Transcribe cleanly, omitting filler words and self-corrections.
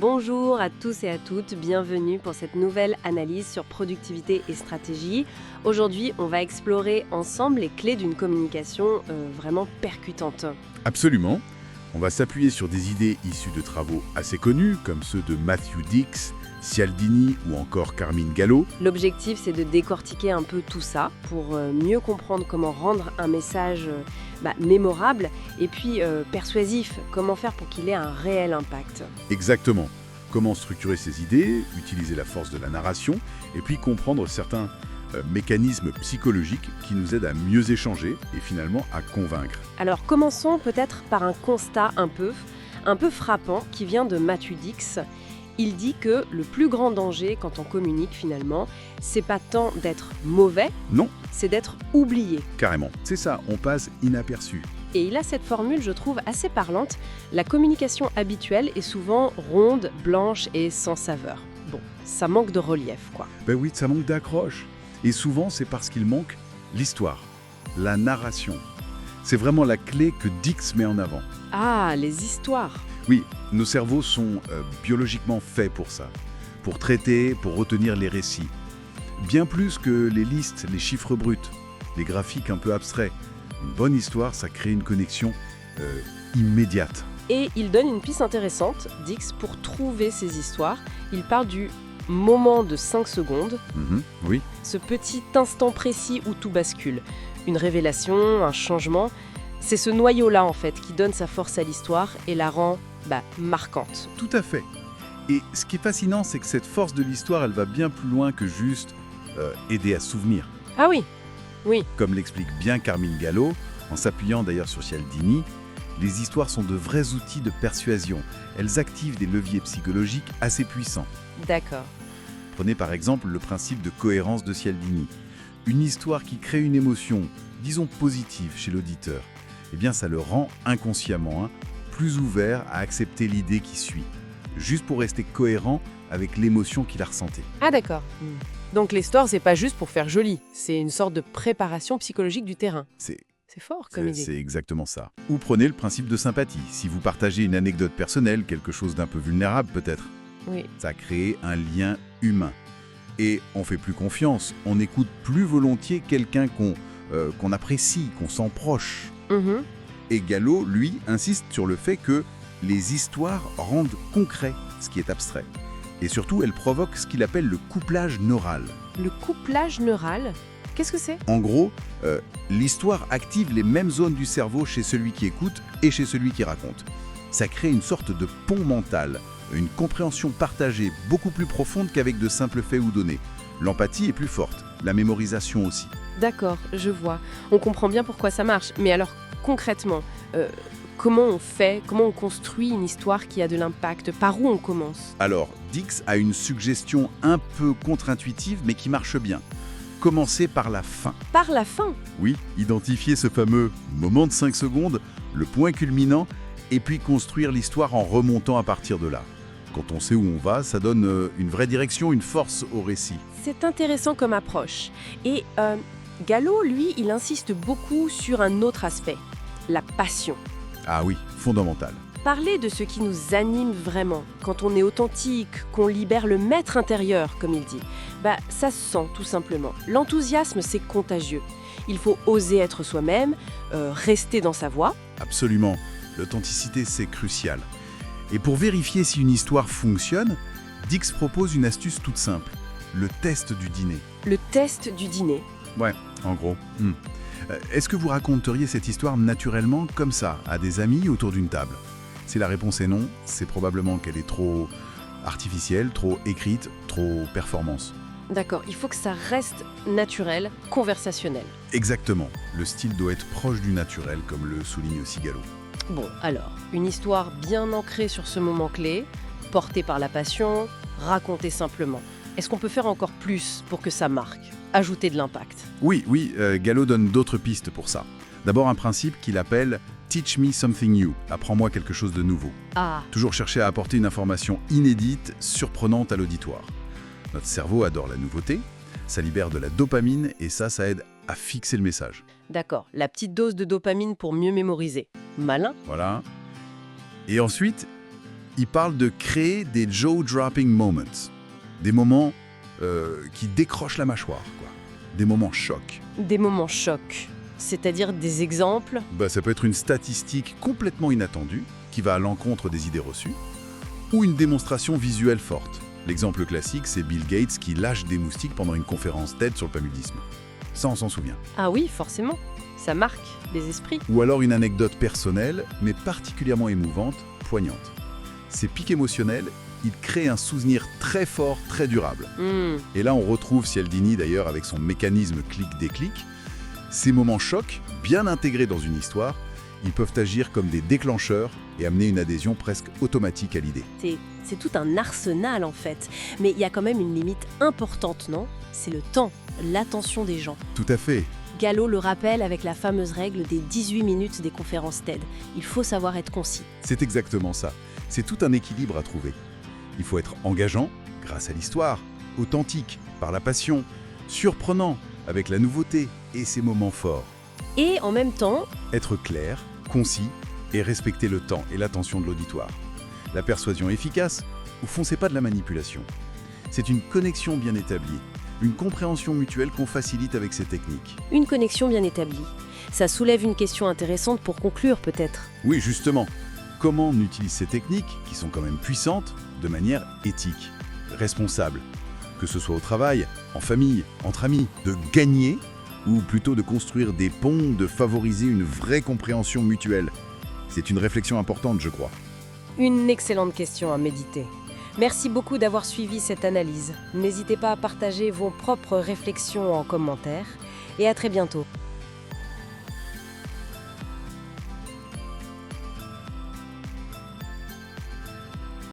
Bonjour à tous et à toutes, bienvenue pour cette nouvelle analyse sur productivité et stratégie. Aujourd'hui, on va explorer ensemble les clés d'une communication vraiment percutante. Absolument. On va s'appuyer sur des idées issues de travaux assez connus, comme ceux de Matthew Dix, Cialdini ou encore Carmine Gallo. L'objectif, c'est de décortiquer un peu tout ça pour mieux comprendre comment rendre un message mémorable et puis persuasif, comment faire pour qu'il ait un réel impact. Exactement. Comment structurer ces idées, utiliser la force de la narration, et puis comprendre certains mécanismes psychologiques qui nous aident à mieux échanger et finalement à convaincre. Alors commençons peut-être par un constat un peu frappant qui vient de Matthew Dix. Il dit que le plus grand danger quand on communique finalement, c'est pas tant d'être mauvais, Non, c'est d'être oublié. carrément. C'est ça, on passe inaperçu. Et il a cette formule, je trouve, assez parlante. La communication habituelle est souvent ronde, blanche et sans saveur. Bon, ça manque de relief, quoi. Ben oui, ça manque d'accroche. Et souvent, c'est parce qu'il manque l'histoire, la narration. C'est vraiment la clé que Dix met en avant. Ah, les histoires. Oui, nos cerveaux sont biologiquement faits pour ça, pour traiter, pour retenir les récits. Bien plus que les listes, les chiffres bruts, les graphiques un peu abstraits. Une bonne histoire, ça crée une connexion immédiate. Et il donne une piste intéressante, Dix, pour trouver ces histoires. Il parle du moment de 5 secondes, Oui, ce petit instant précis où tout bascule. Une révélation, un changement. C'est ce noyau-là, en fait, qui donne sa force à l'histoire et la rend marquante. tout à fait. Et ce qui est fascinant, c'est que cette force de l'histoire, elle va bien plus loin que juste aider à se souvenir. Ah oui, oui. Comme l'explique bien Carmine Gallo, en s'appuyant d'ailleurs sur Cialdini, les histoires sont de vrais outils de persuasion. Elles activent des leviers psychologiques assez puissants. D'accord. Prenez par exemple le principe de cohérence de Cialdini. Une histoire qui crée une émotion, disons positive chez l'auditeur, eh bien ça le rend inconsciemment plus ouvert à accepter l'idée qui suit, juste pour rester cohérent avec l'émotion qu'il a ressentie. Ah d'accord. Donc l'histoire, c'est pas juste pour faire joli, c'est une sorte de préparation psychologique du terrain. C'est C'est fort comme idée. c'est exactement ça. Ou prenez le principe de sympathie. Si vous partagez une anecdote personnelle, quelque chose d'un peu vulnérable peut-être, Oui. ça crée un lien humain. Et on fait plus confiance, on écoute plus volontiers quelqu'un qu'on apprécie, qu'on sent proche. Mhm. Et Gallo, lui, insiste sur le fait que les histoires rendent concret ce qui est abstrait. Et surtout, elles provoquent ce qu'il appelle le couplage neural. Le couplage neural, qu'est-ce que c'est ? En gros, l'histoire active les mêmes zones du cerveau chez celui qui écoute et chez celui qui raconte. Ça crée une sorte de pont mental, une compréhension partagée beaucoup plus profonde qu'avec de simples faits ou données. L'empathie est plus forte, la mémorisation aussi. D'accord, je vois. On comprend bien pourquoi ça marche. Mais alors, concrètement, comment on fait, comment on construit une histoire qui a de l'impact ? Par où on commence ? Alors, Dix a une suggestion un peu contre-intuitive mais qui marche bien. Commencer par la fin. Par la fin ? Oui, identifier ce fameux moment de 5 secondes, le point culminant, et puis construire l'histoire en remontant à partir de là. Quand on sait où on va, ça donne une vraie direction, une force au récit. C'est intéressant comme approche. Et Gallo, lui, il insiste beaucoup sur un autre aspect, la passion. Ah oui, fondamental. Parler de ce qui nous anime vraiment, quand on est authentique, qu'on libère le maître intérieur, comme il dit, ça se sent tout simplement. L'enthousiasme, c'est contagieux. Il faut oser être soi-même, rester dans sa voie. Absolument. L'authenticité, c'est crucial. Et pour vérifier si une histoire fonctionne, Dix propose une astuce toute simple, le test du dîner. Le test du dîner. Ouais, en gros. Est-ce que vous raconteriez cette histoire naturellement, comme ça, à des amis autour d'une table ? Si la réponse est non, c'est probablement qu'elle est trop artificielle, trop écrite, trop performance. D'accord, il faut que ça reste naturel, conversationnel. Exactement. Le style doit être proche du naturel, comme le souligne aussi Gallo. Bon, alors, une histoire bien ancrée sur ce moment clé, portée par la passion, racontée simplement. Est-ce qu'on peut faire encore plus pour que ça marque ? Ajouter de l'impact. Oui, Gallo donne d'autres pistes pour ça. D'abord un principe qu'il appelle « Teach me something new », apprends-moi quelque chose de nouveau. Ah, Toujours chercher à apporter une information inédite, surprenante à l'auditoire. Notre cerveau adore la nouveauté, ça libère de la dopamine et ça aide à fixer le message. d'accord, la petite dose de dopamine pour mieux mémoriser. Malin. Voilà. Et ensuite, Il parle de créer des jaw-dropping moments, des moments qui décrochent la mâchoire, quoi. Des moments chocs. Des moments chocs, c'est-à-dire des exemples. Ça peut être une statistique complètement inattendue, qui va à l'encontre des idées reçues, ou une démonstration visuelle forte. L'exemple classique, c'est Bill Gates qui lâche des moustiques pendant une conférence TED sur le paludisme. Ça, on s'en souvient. Ah oui, forcément. Ça marque les esprits. Ou alors une anecdote personnelle, mais particulièrement émouvante, poignante. Ces pics émotionnels, ils créent un souvenir très fort, très durable. Et là, on retrouve Cialdini d'ailleurs avec son mécanisme clic-déclic. Ces moments chocs, bien intégrés dans une histoire, ils peuvent agir comme des déclencheurs et amener une adhésion presque automatique à l'idée. C'est tout un arsenal en fait. Mais il y a quand même une limite importante, non? C'est le temps, l'attention des gens. Tout à fait. Gallo le rappelle avec la fameuse règle des 18 minutes des conférences TED. Il faut savoir être concis. C'est exactement ça. C'est tout un équilibre à trouver. Il faut être engageant, grâce à l'histoire, authentique, par la passion, surprenant, avec la nouveauté et ses moments forts. Et en même temps, Être clair, concis et respecter le temps et l'attention de l'auditoire. La persuasion efficace, au fond, c'est pas de la manipulation. C'est une connexion bien établie, une compréhension mutuelle qu'on facilite avec ces techniques. une connexion bien établie. Ça soulève une question intéressante pour conclure peut-être. Oui, justement, comment on utilise ces techniques, qui sont quand même puissantes, de manière éthique, responsable, que ce soit au travail, en famille, entre amis, de gagner, ou plutôt de construire des ponts, de favoriser une vraie compréhension mutuelle. C'est une réflexion importante, je crois. Une excellente question à méditer. Merci beaucoup d'avoir suivi cette analyse. N'hésitez pas à partager vos propres réflexions en commentaire et à très bientôt.